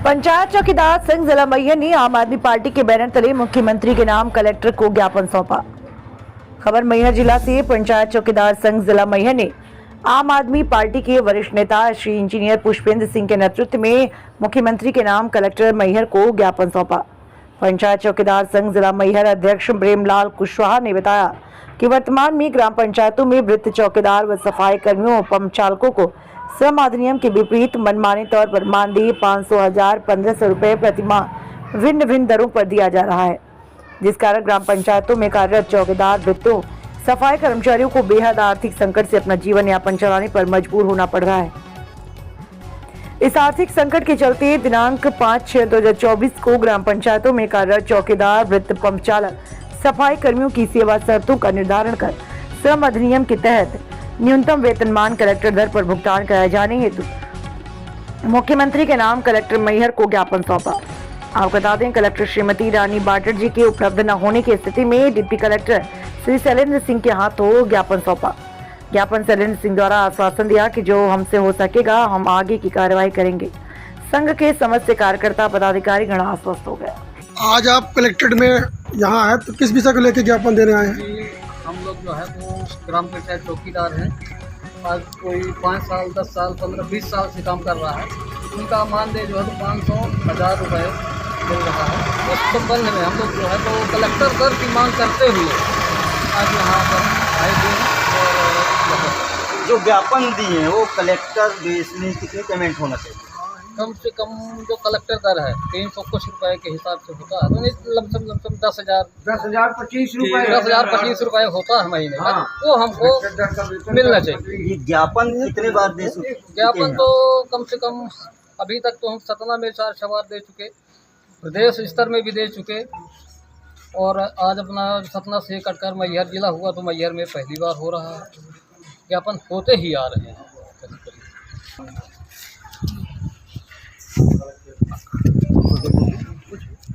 पंचायत चौकीदार संघ जिला मैहर ने आम आदमी पार्टी के बैनर तले मुख्यमंत्री के नाम कलेक्टर को ज्ञापन सौंपा। खबर मैहर जिला से। पंचायत चौकीदार संघ जिला मैहर ने आम आदमी पार्टी के वरिष्ठ नेता श्री इंजीनियर पुष्पेंद्र सिंह के नेतृत्व में मुख्यमंत्री के नाम कलेक्टर मैहर को ज्ञापन सौंपा। पंचायत चौकीदार संघ जिला मैहर अध्यक्ष प्रेमलाल कुशवाहा ने बताया कि वर्तमान में ग्राम पंचायतों में वृत्त चौकीदार व सफाई कर्मियों पंप चालकों को श्रम अधिनियम के विपरीत मनमाने तौर पर मानदेय 500, 1000, 1500 रुपए प्रति माह भिन्न भिन्न दरों पर दिया जा रहा है, जिस कारण ग्राम पंचायतों में कार्यरत चौकीदार वृत्तों सफाई कर्मचारियों को बेहद आर्थिक संकट से अपना जीवन यापन चलाने पर मजबूर होना पड़ रहा है। इस आर्थिक संकट के चलते दिनांक 5/6/2024 को ग्राम पंचायतों में कार्यरत चौकीदार वृत्त पंप चालक सफाई कर्मियों की सेवा शर्तों का निर्धारण कर श्रम अधिनियम के तहत न्यूनतम वेतनमान कलेक्टर दर पर भुगतान कराए जाने हेतु मुख्यमंत्री के नाम कलेक्टर मैहर को ज्ञापन सौंपा। आपको बता दें, कलेक्टर श्रीमती रानी बाटर जी के उपलब्ध न होने की स्थिति में डिप्टी कलेक्टर श्री शैलेंद्र सिंह के हाथों ज्ञापन सौंपा। ज्ञापन शैलेंद्र सिंह द्वारा आश्वासन दिया कि जो हमसे हो सकेगा हम आगे की कार्रवाई करेंगे। संघ के समस्त कार्यकर्ता पदाधिकारी गण आश्वस्त हो गए। आज आप कलेक्ट्रेट में यहाँ आए तो किस विषय को लेकर ज्ञापन देने आए हैं? हम लोग जो है वो ग्राम पंचायत चौकीदार हैं। आज कोई 5 साल, 10 साल, 15, 20 साल से काम कर रहा है। उनका मानदेय जो है तो 500, 1000 रुपये मिल रहा है। उस संबंध में हम लोग जो है तो कलेक्टर दर की मांग करते हुए आज यहाँ पर आए थे। और जो ज्ञापन दिए हैं वो कलेक्टर बेस में कितनी पेमेंट होना चाहिए? कम से कम जो कलेक्टर दर है 300 कुछ रुपए के हिसाब से होता है, तो लमसम 10,000 10,025 रुपए होता है महीने का। वो हमको मिलना चाहिए। ये ज्ञापन कितने बार दे चुके? ज्ञापन तो कम से कम अभी तक तो हम सतना में 4 बार दे चुके, प्रदेश स्तर में भी दे चुके, और आज अपना सतना से कटकर मैहर जिला हुआ तो मैहर में पहली बार हो रहा है। ज्ञापन होते ही आ रहे हैं।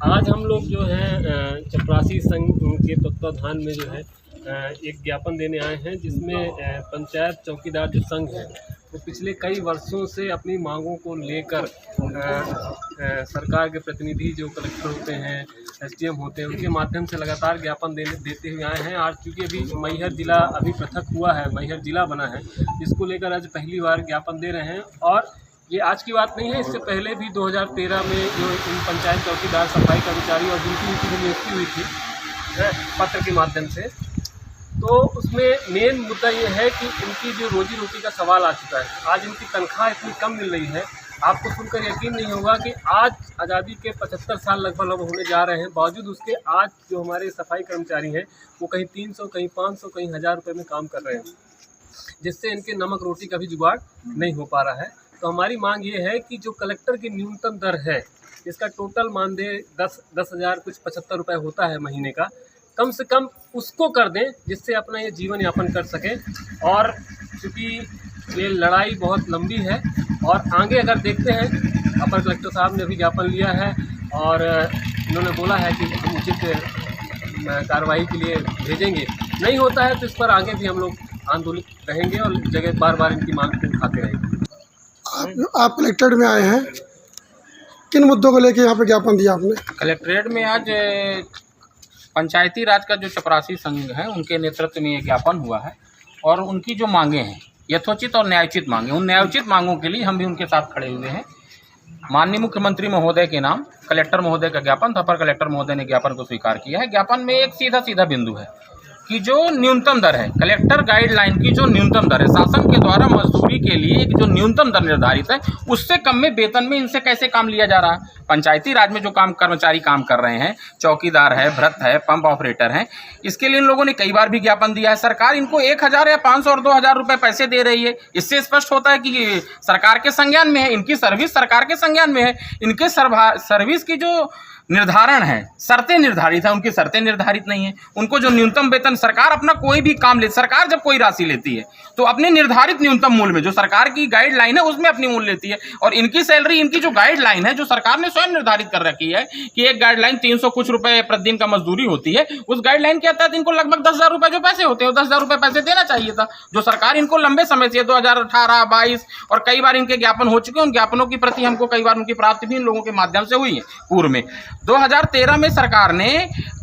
आज हम लोग जो है चपरासी संघ के तत्वाधान में जो है एक ज्ञापन देने आए हैं, जिसमें पंचायत चौकीदार जो संघ है वो पिछले कई वर्षों से अपनी मांगों को लेकर सरकार के प्रतिनिधि जो कलेक्टर होते हैं, एसडीएम होते हैं, उनके माध्यम से लगातार ज्ञापन देते हुए आए हैं। आज चूँकि अभी मैहर जिला अभी पृथक हुआ है, मैहर जिला बना है, इसको लेकर आज पहली बार ज्ञापन दे रहे हैं। और ये आज की बात नहीं है, इससे पहले भी 2013 में जो इन पंचायत चौकीदार सफाई कर्मचारी और जिनकी नियुक्ति हुई थी पत्र के माध्यम से, तो उसमें मेन मुद्दा ये है कि इनकी जो रोजी रोटी का सवाल आ चुका है। आज इनकी तनख्वाह इतनी कम मिल रही है, आपको सुनकर यकीन नहीं होगा कि आज आज़ादी के 75 साल लगभग होने जा रहे हैं, बावजूद उसके आज जो हमारे सफाई कर्मचारी हैं वो कहीं 300, कहीं 500, कहीं 1000 रुपये में काम कर रहे हैं, जिससे इनके नमक रोटी का भी जुगाड़ नहीं हो पा रहा है। तो हमारी मांग ये है कि जो कलेक्टर की न्यूनतम दर है, इसका टोटल मानदेय 10,000 कुछ 75 रुपये होता है महीने का, कम से कम उसको कर दें, जिससे अपना ये जीवन यापन कर सकें। और चूँकि ये लड़ाई बहुत लंबी है और आगे अगर देखते हैं, अपर कलेक्टर साहब ने भी ज्ञापन लिया है और इन्होंने बोला है कि हम उचित कार्रवाई के लिए भेजेंगे। नहीं होता है तो इस पर आगे भी हम लोग आंदोलित रहेंगे और जगह बार बार इनकी मांग को उठाते रहेंगे। आप कलेक्ट्रेट में आए हैं, किन मुद्दों को लेकर यहाँ पे ज्ञापन दिया आपने? कलेक्ट्रेट में आज पंचायती राज का जो चपरासी संघ है उनके नेतृत्व में ये ज्ञापन हुआ है, और उनकी जो मांगे हैं यथोचित और न्यायोचित मांगे, उन न्यायोचित मांगों के लिए हम भी उनके साथ खड़े हुए हैं। माननीय मुख्यमंत्री महोदय के नाम कलेक्टर महोदय का ज्ञापन था, अपर कलेक्टर महोदय ने ज्ञापन को स्वीकार किया है। ज्ञापन में एक सीधा बिंदु है कि जो न्यूनतम दर है, कलेक्टर गाइडलाइन की जो न्यूनतम दर है, शासन के द्वारा मजदूरी के लिए एक जो न्यूनतम दर निर्धारित है, उससे कम में वेतन में इनसे कैसे काम लिया जा रहा है। पंचायती राज में जो कर्मचारी काम कर रहे हैं, चौकीदार है, भ्रत है, पंप ऑपरेटर हैं, इसके लिए इन लोगों ने कई बार भी ज्ञापन दिया है। सरकार इनको 1000 या 500 और 2000 रुपये पैसे दे रही है। इससे स्पष्ट होता है कि सरकार के संज्ञान में है, इनकी सर्विस सरकार के संज्ञान में है। इनके सर्विस की जो निर्धारण है, शर्तें निर्धारित है, उनकी शर्तें निर्धारित नहीं है। उनको जो न्यूनतम वेतन, सरकार अपना कोई भी काम ले, सरकार जब कोई राशि लेती है तो अपने निर्धारित न्यूनतम मूल्य में, जो सरकार की गाइडलाइन है उसमें अपनी मूल्य लेती है। और इनकी सैलरी, इनकी जो गाइडलाइन है जो सरकार ने स्वयं निर्धारित कर रखी है कि एक गाइडलाइन 300 कुछ रुपए प्रतिदिन का मजदूरी होती है, उस गाइडलाइन के तहत इनको लगभग 10,000 रुपए जो पैसे होते हैं, 10,000 रुपए पैसे देना चाहिए था, जो सरकार इनको लंबे समय से 2018, 22 और कई बार इनके ज्ञापन हो चुके हैं। उन ज्ञापनों की प्रति हमको कई बार उनकी प्राप्ति भी इन लोगों के माध्यम से हुई है पूर्व में। 2013 में सरकार ने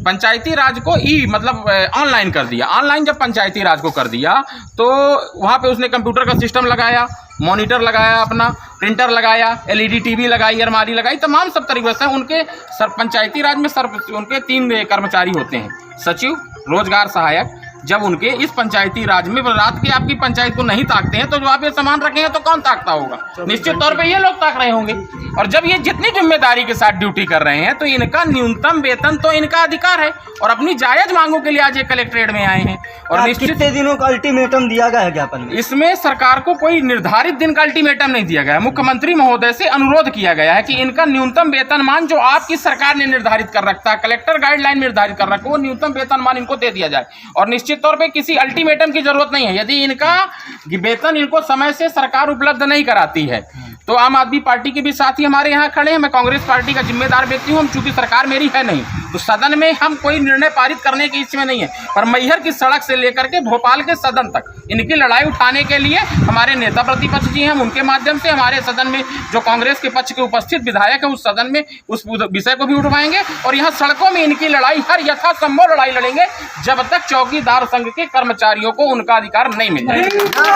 पंचायती राज को मतलब ऑनलाइन कर दिया। ऑनलाइन जब पंचायती राज को कर दिया तो वहाँ पे उसने कंप्यूटर का सिस्टम लगाया, मॉनिटर लगाया, अपना प्रिंटर लगाया, LED टीवी लगाई, अलमारी लगाई, तमाम सब तरीके से उनके पंचायती राज में उनके 3 कर्मचारी होते हैं, सचिव, रोजगार सहायक। जब उनके इस पंचायती राज में रात की आपकी पंचायत को नहीं ताकते हैं तो जो आप ये सामान रखेंगे तो कौन ताकता होगा? निश्चित तौर पे ये लोग ताक रहे होंगे। और जब ये जितनी जिम्मेदारी के साथ ड्यूटी कर रहे हैं तो इनका न्यूनतम वेतन तो इनका अधिकार है, और अपनी जायज मांगों के लिए आज ये कलेक्ट्रेट में आए हैं। और निश्चित कितने दिनों का अल्टीमेटम दिया गया है ज्ञापन में? इसमें सरकार को कोई निर्धारित दिन का अल्टीमेटम नहीं दिया गया है। मुख्यमंत्री महोदय से अनुरोध किया गया है कि इनका न्यूनतम वेतनमान जो आपकी सरकार ने निर्धारित कर रखा है, कलेक्टर गाइडलाइन निर्धारित कर रखा है, वो न्यूनतम वेतनमान इनको दे दिया जाए। और निश्चित तौर पर किसी अल्टीमेटम की जरूरत नहीं है। यदि इनका वेतन इनको समय से सरकार उपलब्ध नहीं कराती है तो आम आदमी पार्टी के भी साथी हमारे यहाँ खड़े हैं। मैं कांग्रेस पार्टी का जिम्मेदार व्यक्ति हूँ, चूंकि सरकार मेरी है नहीं, तो सदन में हम कोई निर्णय पारित करने की इसमें नहीं है। पर मैहर की सड़क से लेकर के भोपाल के सदन तक इनकी लड़ाई उठाने के लिए हमारे नेता प्रतिपक्ष जी हैं, हम उनके माध्यम से हमारे सदन में जो कांग्रेस के पक्ष के उपस्थित विधायक है उस सदन में उस विषय को भी उठवाएंगे। और यहाँ सड़कों में इनकी लड़ाई हर यथासंभव लड़ाई लड़ेंगे जब तक चौकीदार संघ के कर्मचारियों को उनका अधिकार नहीं मिल जाए।